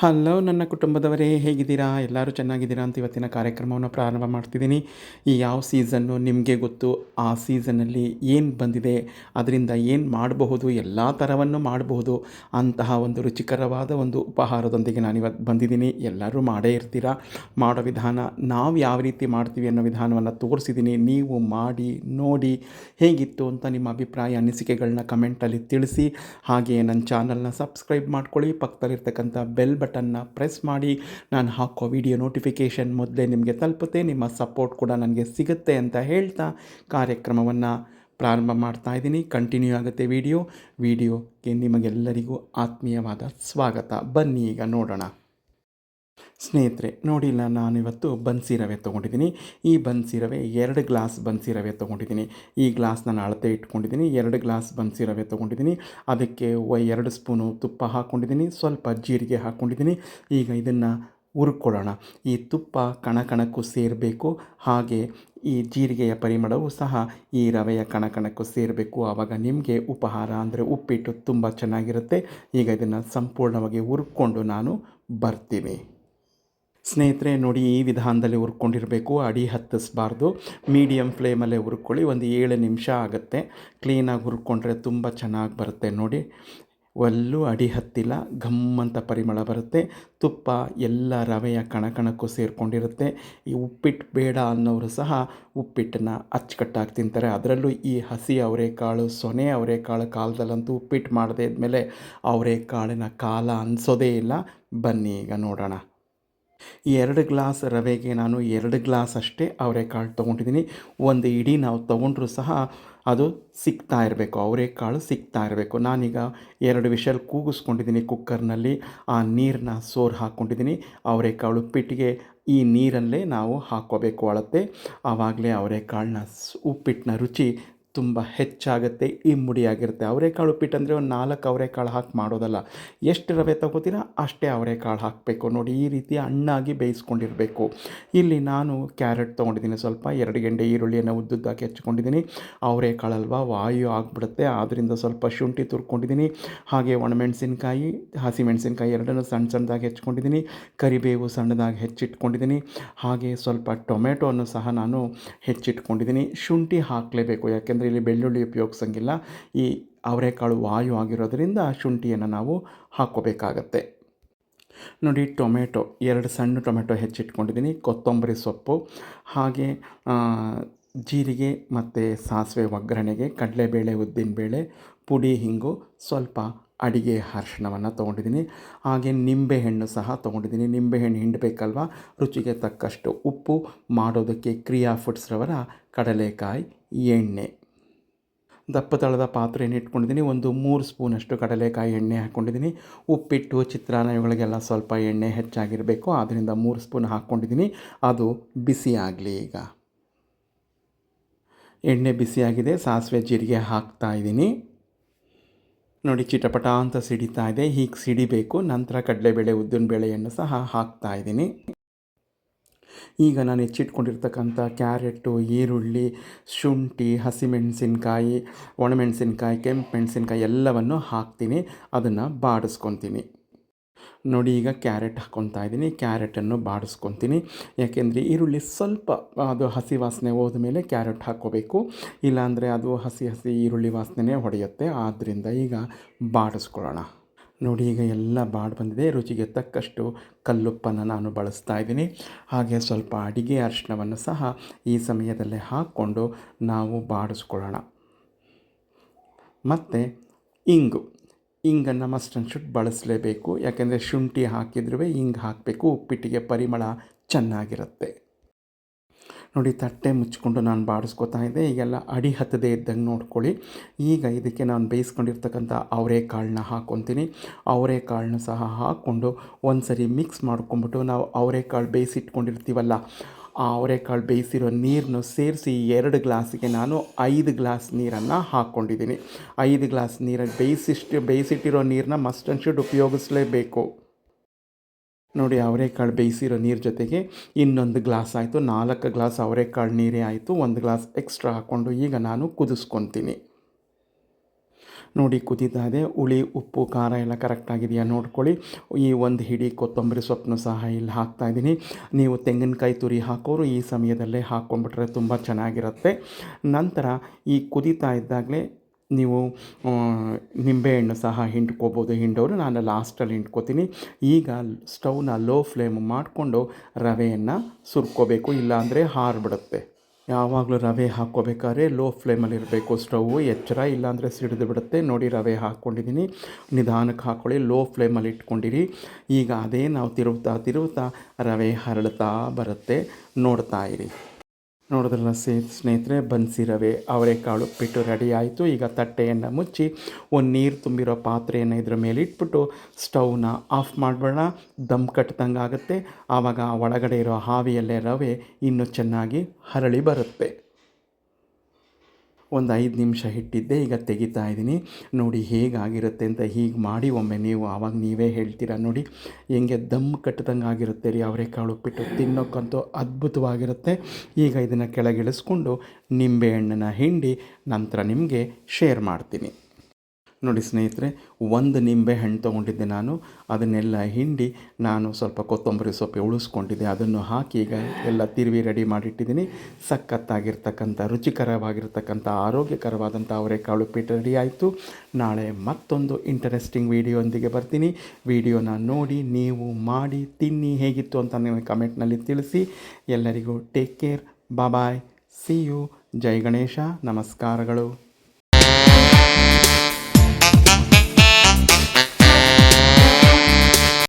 Hello ನನ್ನ ಕುಟುಂಬದವರೇ, ಹೇಗಿದ್ದೀರಾ? ಎಲ್ಲರೂ ಚೆನ್ನಾಗಿದ್ದೀರಾ ಅಂತ ಇವತ್ತಿನ ಕಾರ್ಯಕ್ರಮವನ್ನು ಪ್ರಾರಂಭ ಮಾಡ್ತಿದ್ದೀನಿ. ಈ ಯಾವ ಸೀಸನ್ನು ನಿಮಗೆ ಗೊತ್ತು. ಆ ಸೀಸನ್ನಲ್ಲಿ ಏನು ಬಂದಿದೆ, ಅದರಿಂದ ಏನು ಮಾಡಬಹುದು, ಎಲ್ಲ ಥರವನ್ನು ಮಾಡಬಹುದು ಅಂತಹ ಒಂದು ರುಚಿಕರವಾದ ಒಂದು ಉಪಹಾರದೊಂದಿಗೆ ನಾನಿವತ್ತು ಬಂದಿದ್ದೀನಿ. ಎಲ್ಲರೂ ಮಾಡೇ ಇರ್ತೀರ. ಮಾಡೋ ವಿಧಾನ ನಾವು ಯಾವ ರೀತಿ ಮಾಡ್ತೀವಿ ಅನ್ನೋ ವಿಧಾನವನ್ನು ತೋರಿಸಿದ್ದೀನಿ. ನೀವು ಮಾಡಿ ನೋಡಿ ಹೇಗಿತ್ತು ಅಂತ ನಿಮ್ಮ ಅಭಿಪ್ರಾಯ ಅನಿಸಿಕೆಗಳನ್ನ ಕಮೆಂಟಲ್ಲಿ ತಿಳಿಸಿ. ಹಾಗೆಯೇ ನನ್ನ ಚಾನಲ್ನ ಸಬ್ಸ್ಕ್ರೈಬ್ ಮಾಡ್ಕೊಳ್ಳಿ. ಪಕ್ಕದಲ್ಲಿರ್ತಕ್ಕಂಥ ಬೆಲ್ ಬಟನ್ನ ಪ್ರೆಸ್ ಮಾಡಿ. ನಾನು ಹಾಕೋ ವಿಡಿಯೋ ನೋಟಿಫಿಕೇಷನ್ ಮೊದಲೇ ನಿಮಗೆ ತಲುಪುತ್ತೆ. ನಿಮ್ಮ ಸಪೋರ್ಟ್ ಕೂಡ ನನಗೆ ಸಿಗುತ್ತೆ ಅಂತ ಹೇಳ್ತಾ ಕಾರ್ಯಕ್ರಮವನ್ನು ಪ್ರಾರಂಭ ಮಾಡ್ತಾ ಇದ್ದೀನಿ. ಕಂಟಿನ್ಯೂ ಆಗುತ್ತೆ ವಿಡಿಯೋಗೆ ನಿಮಗೆಲ್ಲರಿಗೂ ಆತ್ಮೀಯವಾದ ಸ್ವಾಗತ. ಬನ್ನಿ ಈಗ ನೋಡೋಣ. ಸ್ನೇಹಿತರೆ ನೋಡಿಲ್ಲ, ನಾನಿವತ್ತು ಬನ್ಸಿ ರವೆ ತೊಗೊಂಡಿದ್ದೀನಿ. ಈ ಬನ್ಸಿ ರವೆ 2 ಗ್ಲಾಸ್ ಬನ್ಸಿ ರವೆ ತೊಗೊಂಡಿದ್ದೀನಿ. ಈ ಗ್ಲಾಸ್ ನಾನು ಅಳತೆ ಇಟ್ಕೊಂಡಿದ್ದೀನಿ. 2 ಗ್ಲಾಸ್ ಬನ್ಸಿ ರವೆ ತೊಗೊಂಡಿದ್ದೀನಿ. ಅದಕ್ಕೆ 2 ಸ್ಪೂನು ತುಪ್ಪ ಹಾಕ್ಕೊಂಡಿದ್ದೀನಿ. ಸ್ವಲ್ಪ ಜೀರಿಗೆ ಹಾಕ್ಕೊಂಡಿದ್ದೀನಿ. ಈಗ ಇದನ್ನು ಹುರ್ಕೊಳ್ಳೋಣ. ಈ ತುಪ್ಪ ಕಣಕಣಕ್ಕೂ ಸೇರಬೇಕು. ಹಾಗೆ ಈ ಜೀರಿಗೆಯ ಪರಿಮಳವೂ ಸಹ ಈ ರವೆಯ ಕಣಕಣಕ್ಕೂ ಸೇರಬೇಕು. ಆವಾಗ ನಿಮಗೆ ಉಪಹಾರ ಅಂದರೆ ಉಪ್ಪಿಟ್ಟು ತುಂಬ ಚೆನ್ನಾಗಿರುತ್ತೆ. ಈಗ ಇದನ್ನು ಸಂಪೂರ್ಣವಾಗಿ ಹುರ್ಕೊಂಡು ನಾನು ಬರ್ತೀನಿ. ಸ್ನೇಹಿತರೆ ನೋಡಿ, ಈ ವಿಧಾನದಲ್ಲಿ ಹುರ್ಕೊಂಡಿರಬೇಕು. ಅಡಿ ಹತ್ತಿಸ್ಬಾರ್ದು. ಮೀಡಿಯಮ್ ಫ್ಲೇಮಲ್ಲೇ ಹುರ್ಕೊಳ್ಳಿ. ಒಂದು 7 ನಿಮಿಷ ಆಗುತ್ತೆ. ಕ್ಲೀನಾಗಿ ಹುರ್ಕೊಂಡ್ರೆ ತುಂಬ ಚೆನ್ನಾಗಿ ಬರುತ್ತೆ. ನೋಡಿ, ಒಲ್ಲೂ ಅಡಿ ಹತ್ತಿಲ್ಲ, ಘಮ್ಮಂತ ಪರಿಮಳ ಬರುತ್ತೆ. ತುಪ್ಪ ಎಲ್ಲ ರವೆಯ ಕಣಕಣಕ್ಕೂ ಸೇರಿಕೊಂಡಿರುತ್ತೆ. ಈ ಉಪ್ಪಿಟ್ಟು ಬೇಡ ಅನ್ನೋರು ಸಹ ಉಪ್ಪಿಟ್ಟನ್ನು ಅಚ್ಚುಕಟ್ಟಾಗಿ ತಿಂತಾರೆ. ಅದರಲ್ಲೂ ಈ ಹಸಿ ಅವರೆಕಾಳು, ಸೊನೆ ಅವರೆಕಾಳು ಕಾಲದಲ್ಲಂತೂ ಉಪ್ಪಿಟ್ಟು ಮಾಡದೇ ಇದ್ಮೇಲೆ ಅವರೆಕಾಳಿನ ಕಾಲ ಅನಿಸೋದೇ ಇಲ್ಲ. ಬನ್ನಿ ಈಗ ನೋಡೋಣ. ಈ 2 ಗ್ಲಾಸ್ ರವೆಗೆ ನಾನು 2 ಗ್ಲಾಸ್ ಅಷ್ಟೇ ಅವರೆಕಾಳು ತೊಗೊಂಡಿದ್ದೀನಿ. ಒಂದು ಇಡೀ ನಾವು ತೊಗೊಂಡ್ರೂ ಸಹ ಅದು ಸಿಗ್ತಾ ಇರಬೇಕು, ಅವರೆಕಾಳು ಸಿಗ್ತಾ ಇರಬೇಕು. ನಾನೀಗ 2 ವಿಷಲ್ ಕೂಗಿಸ್ಕೊಂಡಿದ್ದೀನಿ ಕುಕ್ಕರ್ನಲ್ಲಿ. ಆ ನೀರನ್ನ ಸೋರು ಹಾಕ್ಕೊಂಡಿದ್ದೀನಿ. ಅವರೆಕಾಳು ಉಪ್ಪಿಟ್ಟಿಗೆ ಈ ನೀರಲ್ಲೇ ನಾವು ಹಾಕ್ಕೋಬೇಕು ಅಳತೆ. ಆವಾಗಲೇ ಅವರೆಕಾಳನ್ನ ಉಪ್ಪಿಟ್ಟಿನ ರುಚಿ ತುಂಬ ಹೆಚ್ಚಾಗುತ್ತೆ, ಇಮ್ಮಡಿಯಾಗಿರುತ್ತೆ. ಅವರೆಕಾಳು ಉಪ್ಪಿಟ್ಟು ಅಂದರೆ ಒಂದು 4 ಅವರೆಕಾಳು ಹಾಕಿ ಮಾಡೋದಲ್ಲ. ಎಷ್ಟು ರವೆ ತೊಗೋತೀರ ಅಷ್ಟೇ ಅವರೆಕಾಳು ಹಾಕಬೇಕು. ನೋಡಿ, ಈ ರೀತಿ ಹಣ್ಣಾಗಿ ಬೇಯಿಸ್ಕೊಂಡಿರಬೇಕು. ಇಲ್ಲಿ ನಾನು ಕ್ಯಾರೆಟ್ ತೊಗೊಂಡಿದ್ದೀನಿ. ಸ್ವಲ್ಪ 2 ಗೆಂಡೆ ಈರುಳ್ಳಿಯನ್ನು ಉದ್ದುದ್ದಾಗಿ ಹೆಚ್ಕೊಂಡಿದ್ದೀನಿ. ಅವರೆಕಾಳಲ್ವ ವಾಯು ಆಗಿಬಿಡುತ್ತೆ, ಆದ್ದರಿಂದ ಸ್ವಲ್ಪ ಶುಂಠಿ ತುರ್ಕೊಂಡಿದ್ದೀನಿ. ಹಾಗೆ ಒಣಮೆಣಸಿನ್ಕಾಯಿ, ಹಸಿಮೆಣಸಿನ್ಕಾಯಿ ಎರಡನ್ನೂ ಸಣ್ಣ ಸಣ್ಣದಾಗಿ ಹೆಚ್ಕೊಂಡಿದ್ದೀನಿ. ಕರಿಬೇವು ಸಣ್ಣದಾಗಿ ಹೆಚ್ಚಿಟ್ಕೊಂಡಿದ್ದೀನಿ. ಹಾಗೆ ಸ್ವಲ್ಪ ಟೊಮೆಟೊವನ್ನು ಸಹ ನಾನು ಹೆಚ್ಚಿಟ್ಕೊಂಡಿದ್ದೀನಿ. ಶುಂಠಿ ಹಾಕಲೇಬೇಕು, ಯಾಕೆಂದರೆ ಇಲ್ಲಿ ಬೆಳ್ಳುಳ್ಳಿ ಉಪಯೋಗಿಸೋಂಗಿಲ್ಲ. ಈ ಅವರೆಕಾಳು ವಾಯು ಆಗಿರೋದರಿಂದ ಶುಂಠಿಯನ್ನು ನಾವು ಹಾಕ್ಕೋಬೇಕಾಗತ್ತೆ. ನೋಡಿ, ಟೊಮೆಟೊ 2 ಸಣ್ಣ ಟೊಮೆಟೊ ಹೆಚ್ಚಿಟ್ಕೊಂಡಿದ್ದೀನಿ. ಕೊತ್ತಂಬರಿ ಸೊಪ್ಪು, ಹಾಗೆ ಜೀರಿಗೆ ಮತ್ತು ಸಾಸಿವೆ ಒಗ್ಗರಣೆಗೆ, ಕಡಲೆಬೇಳೆ, ಉದ್ದಿನಬೇಳೆ, ಪುಡಿ ಹಿಂಗು, ಸ್ವಲ್ಪ ಅಡಿಗೆ ಅರಿಶಿಣವನ್ನು ತೊಗೊಂಡಿದ್ದೀನಿ. ಹಾಗೆ ನಿಂಬೆಹಣ್ಣು ಸಹ ತೊಗೊಂಡಿದ್ದೀನಿ. ನಿಂಬೆಹಣ್ಣು ಹಿಂಡಬೇಕಲ್ವ. ರುಚಿಗೆ ತಕ್ಕಷ್ಟು ಉಪ್ಪು, ಮಾಡೋದಕ್ಕೆ ಕ್ರಿಯಾ ಫುಡ್ಸ್ರವರ ಕಡಲೆಕಾಯಿ ಎಣ್ಣೆ. ದಪ್ಪ ತಳದ ಪಾತ್ರೆಯನ್ನು ಇಟ್ಕೊಂಡಿದ್ದೀನಿ. ಒಂದು 3 ಸ್ಪೂನಷ್ಟು ಕಡಲೆಕಾಯಿ ಎಣ್ಣೆ ಹಾಕ್ಕೊಂಡಿದ್ದೀನಿ. ಉಪ್ಪಿಟ್ಟು, ಚಿತ್ರಾನ್ನ ಇವುಗಳಿಗೆಲ್ಲ ಸ್ವಲ್ಪ ಎಣ್ಣೆ ಹೆಚ್ಚಾಗಿರಬೇಕು, ಆದ್ದರಿಂದ 3 ಸ್ಪೂನ್ ಹಾಕ್ಕೊಂಡಿದ್ದೀನಿ. ಅದು ಬಿಸಿ ಆಗಲಿ. ಈಗ ಎಣ್ಣೆ ಬಿಸಿಯಾಗಿದೆ. ಸಾಸಿವೆ ಜೀರಿಗೆ ಹಾಕ್ತಾಯಿದ್ದೀನಿ. ನೋಡಿ, ಚಿಟಪಟ ಅಂತ ಸಿಡಿತಾ ಇದೆ. ಹೀಗೆ ಸಿಡಿಬೇಕು. ನಂತರ ಕಡಲೆಬೇಳೆ, ಉದ್ದಿನಬೇಳೆಯನ್ನು ಸಹ ಹಾಕ್ತಾಯಿದ್ದೀನಿ. ಈಗ ನಾನು ಹೆಚ್ಚಿಟ್ಕೊಂಡಿರ್ತಕ್ಕಂಥ ಕ್ಯಾರೆಟು, ಈರುಳ್ಳಿ, ಶುಂಠಿ, ಹಸಿಮೆಣಸಿನ್ಕಾಯಿ, ಒಣಮೆಣಸಿನ್ಕಾಯಿ, ಕೆಂಪು ಮೆಣಸಿನ್ಕಾಯಿ ಎಲ್ಲವನ್ನು ಹಾಕ್ತೀನಿ. ಅದನ್ನು ಬಾಡಿಸ್ಕೊತೀನಿ. ನೋಡಿ, ಈಗ ಕ್ಯಾರೆಟ್ ಹಾಕ್ಕೊತಾ ಇದ್ದೀನಿ. ಕ್ಯಾರೆಟನ್ನು ಬಾಡಿಸ್ಕೊತೀನಿ. ಯಾಕೆಂದರೆ ಈರುಳ್ಳಿ ಸ್ವಲ್ಪ ಅದು ಹಸಿ ವಾಸನೆ ಹೋದ ಮೇಲೆ ಕ್ಯಾರೆಟ್ ಹಾಕ್ಕೋಬೇಕು. ಇಲ್ಲಾಂದರೆ ಅದು ಹಸಿ ಈರುಳ್ಳಿ ವಾಸನೆ ಹೊಡೆಯುತ್ತೆ. ಆದ್ದರಿಂದ ಈಗ ಬಾಡಿಸ್ಕೊಳ್ಳೋಣ. ನೋಡಿ, ಈಗ ಎಲ್ಲ ಬಾಡಿ ಬಂದಿದೆ. ರುಚಿಗೆ ತಕ್ಕಷ್ಟು ಕಲ್ಲುಪ್ಪನ್ನು ನಾನು ಬಳಸ್ತಾ ಇದ್ದೀನಿ. ಹಾಗೆ ಸ್ವಲ್ಪ ಅಡಿಗೆ ಅರಿಶಿಣವನ್ನು ಸಹ ಈ ಸಮಯದಲ್ಲೇ ಹಾಕ್ಕೊಂಡು ನಾವು ಬಾಡಿಸ್ಕೊಳ್ಳೋಣ. ಮತ್ತು ಇಂಗನ್ನು ಮಸ್ಟ್ ಆ್ಯಂಡ್ ಶುಡ್ ಬಳಸಲೇಬೇಕು. ಯಾಕೆಂದರೆ ಶುಂಠಿ ಹಾಕಿದ್ರೂ ಇಂಗು ಹಾಕಬೇಕು. ಉಪ್ಪಿಟ್ಟಿಗೆ ಪರಿಮಳ ಚೆನ್ನಾಗಿರುತ್ತೆ. ನೋಡಿ, ತಟ್ಟೆ ಮುಚ್ಚಿಕೊಂಡು ನಾನು ಬಾಡಿಸ್ಕೊತಾ ಇದ್ದೆ. ಈಗೆಲ್ಲ ಅಡಿ ಹತ್ತದೇ ಇದ್ದಂಗೆ ನೋಡ್ಕೊಳ್ಳಿ. ಈಗ ಇದಕ್ಕೆ ನಾನು ಬೇಯಿಸ್ಕೊಂಡಿರ್ತಕ್ಕಂಥ ಅವರೆಕಾಳನ್ನ ಹಾಕ್ಕೊತೀನಿ. ಅವರೆಕಾಳನ್ನ ಸಹ ಹಾಕ್ಕೊಂಡು ಒಂದು ಸರಿ ಮಿಕ್ಸ್ ಮಾಡ್ಕೊಂಬಿಟ್ಟು, ನಾವು ಅವರೆಕಾಳು ಬೇಯಿಸಿಟ್ಕೊಂಡಿರ್ತೀವಲ್ಲ, ಆ ಅವರೆಕಾಳು ಬೇಯಿಸಿರೋ ನೀರನ್ನು ಸೇರಿಸಿ 2 ಗ್ಲಾಸಿಗೆ ನಾನು 5 ಗ್ಲಾಸ್ ನೀರನ್ನು ಹಾಕ್ಕೊಂಡಿದ್ದೀನಿ. 5 ಗ್ಲಾಸ್ ನೀರಲ್ಲಿ ಬೇಯಿಸಿಟ್ಟಿರೋ ನೀರನ್ನ ಮಸ್ಟ್ ಆ್ಯಂಡ್ ಶುಡ್ ಉಪಯೋಗಿಸಲೇಬೇಕು. ನೋಡಿ, ಅವರೆಕಾಳು ಬೇಯಿಸಿರೋ ನೀರು ಜೊತೆಗೆ ಇನ್ನೊಂದು ಗ್ಲಾಸ್ ಆಯಿತು. 4 ಗ್ಲಾಸ್ ಅವರೆಕಾಳು ನೀರೇ ಆಯಿತು. 1 ಗ್ಲಾಸ್ ಎಕ್ಸ್ಟ್ರಾ ಹಾಕ್ಕೊಂಡು ಈಗ ನಾನು ಕುದಿಸ್ಕೊತೀನಿ. ನೋಡಿ ಕುದೀತಾ ಇದೆ. ಹುಳಿ ಉಪ್ಪು ಖಾರ ಎಲ್ಲ ಕರೆಕ್ಟಾಗಿದೆಯಾ ನೋಡ್ಕೊಳ್ಳಿ. ಈ ಒಂದು ಹಿಡಿ ಕೊತ್ತಂಬರಿ ಸೊಪ್ಪನ್ನು ಸಹ ಇಲ್ಲಿ ಹಾಕ್ತಾಯಿದ್ದೀನಿ. ನೀವು ತೆಂಗಿನಕಾಯಿ ತುರಿ ಹಾಕೋರು ಈ ಸಮಯದಲ್ಲೇ ಹಾಕ್ಕೊಂಡ್ಬಿಟ್ರೆ ತುಂಬ ಚೆನ್ನಾಗಿರುತ್ತೆ. ನಂತರ ಈ ಕುದೀತಾ ಇದ್ದಾಗಲೇ ನೀವು ನಿಂಬೆಹಣ್ಣು ಸಹ ಹಿಂಡ್ಕೋಬೋದು. ಹಿಂಡೋರು ನಾನು ಲಾಸ್ಟಲ್ಲಿ ಹಿಂಡ್ಕೋತೀನಿ. ಈಗ ಸ್ಟವ್ನ ಲೋ ಫ್ಲೇಮ್ ಮಾಡಿಕೊಂಡು ರವೆಯನ್ನು ಸುರ್ಕೋಬೇಕು, ಇಲ್ಲಾಂದರೆ ಹಾರಿಬಿಡುತ್ತೆ. ಯಾವಾಗಲೂ ರವೆ ಹಾಕ್ಕೋಬೇಕಾದ್ರೆ ಲೋ ಫ್ಲೇಮಲ್ಲಿರಬೇಕು ಸ್ಟವ್ವು, ಎಚ್ಚರ, ಇಲ್ಲಾಂದರೆ ಸಿಡಿದು ಬಿಡುತ್ತೆ. ನೋಡಿ ರವೆ ಹಾಕ್ಕೊಂಡಿದ್ದೀನಿ, ನಿಧಾನಕ್ಕೆ ಹಾಕ್ಕೊಳ್ಳಿ, ಲೋ ಫ್ಲೇಮಲ್ಲಿ ಇಟ್ಕೊಂಡಿರಿ. ಈಗ ಅದೇ ನಾವು ತಿರುವ್ತಾ ರವೆ ಹರಳ್ತಾ ಬರುತ್ತೆ, ನೋಡ್ತಾ ಇರಿ. ನೋಡಿದ್ರಲ್ಲ ಸ್ನೇಹಿತರೆ, ಬನ್ಸಿ ರವೆ ಅವರೆಕಾಳು ಉಪ್ಪಿಟ್ಟು ರೆಡಿ ಆಯಿತು. ಈಗ ತಟ್ಟೆಯನ್ನು ಮುಚ್ಚಿ ಒಂದು ನೀರು ತುಂಬಿರೋ ಪಾತ್ರೆಯನ್ನು ಇದ್ರ ಮೇಲೆ ಇಟ್ಬಿಟ್ಟು ಸ್ಟವ್ನ ಆಫ್ ಮಾಡಬೇಡ, ದಮ್ ಕಟ್ಟಿದಂಗೆ ಆಗುತ್ತೆ. ಆವಾಗ ಒಳಗಡೆ ಇರೋ ಆವಿಯಲ್ಲೇ ರವೆ ಇನ್ನೂ ಚೆನ್ನಾಗಿ ಹರಳಿ ಬರುತ್ತೆ. ಒಂದು 5 ನಿಮಿಷ ಇಟ್ಟಿದ್ದೆ, ಈಗ ತೆಗಿತಾ ಇದ್ದೀನಿ. ನೋಡಿ ಹೇಗಾಗಿರುತ್ತೆ ಅಂತ. ಹೀಗೆ ಮಾಡಿ ಒಮ್ಮೆ ನೀವು, ಆವಾಗ ನೀವೇ ಹೇಳ್ತೀರಾ. ನೋಡಿ ಹೆಂಗೆ ದಮ್ ಕಟ್ಟಿದಂಗೆ ಆಗಿರುತ್ತೆ ರೀ ಅವರೆಕಾಳು ಉಪ್ಪಿಟ್ಟು, ತಿನ್ನೋಕ್ಕಂತೂ ಅದ್ಭುತವಾಗಿರುತ್ತೆ. ಈಗ ಇದನ್ನು ಕೆಳಗಿಳಿಸ್ಕೊಂಡು ನಿಂಬೆಹಣ್ಣನ್ನು ಹಿಂಡಿ ನಂತರ ನಿಮಗೆ ಶೇರ್ ಮಾಡ್ತೀನಿ. ನೋಡಿ ಸ್ನೇಹಿತರೆ, ಒಂದು ನಿಂಬೆ ಹಣ್ಣು ತೊಗೊಂಡಿದ್ದೆ ನಾನು, ಅದನ್ನೆಲ್ಲ ಹಿಂಡಿ ನಾನು ಸ್ವಲ್ಪ ಕೊತ್ತಂಬರಿ ಸೊಪ್ಪು ಉಳಿಸ್ಕೊಂಡಿದ್ದೆ, ಅದನ್ನು ಹಾಕಿ ಈಗ ಎಲ್ಲ ತಿರುವಿ ರೆಡಿ ಮಾಡಿಟ್ಟಿದ್ದೀನಿ. ಸಖತ್ತಾಗಿರ್ತಕ್ಕಂಥ, ರುಚಿಕರವಾಗಿರ್ತಕ್ಕಂಥ, ಆರೋಗ್ಯಕರವಾದಂಥ ಅವರೆಕಾಳು ಉಪ್ಪಿಟ್ಟು ರೆಡಿ ಆಯಿತು. ನಾಳೆ ಮತ್ತೊಂದು ಇಂಟರೆಸ್ಟಿಂಗ್ ವಿಡಿಯೋಂದಿಗೆ ಬರ್ತೀನಿ. ವಿಡಿಯೋನ ನೋಡಿ ನೀವು ಮಾಡಿ ತಿನ್ನಿ, ಹೇಗಿತ್ತು ಅಂತ ನೀವು ಕಮೆಂಟ್ನಲ್ಲಿ ತಿಳಿಸಿ. ಎಲ್ಲರಿಗೂ take care, bye, see you, ಜೈ ಗಣೇಶ, ನಮಸ್ಕಾರಗಳು.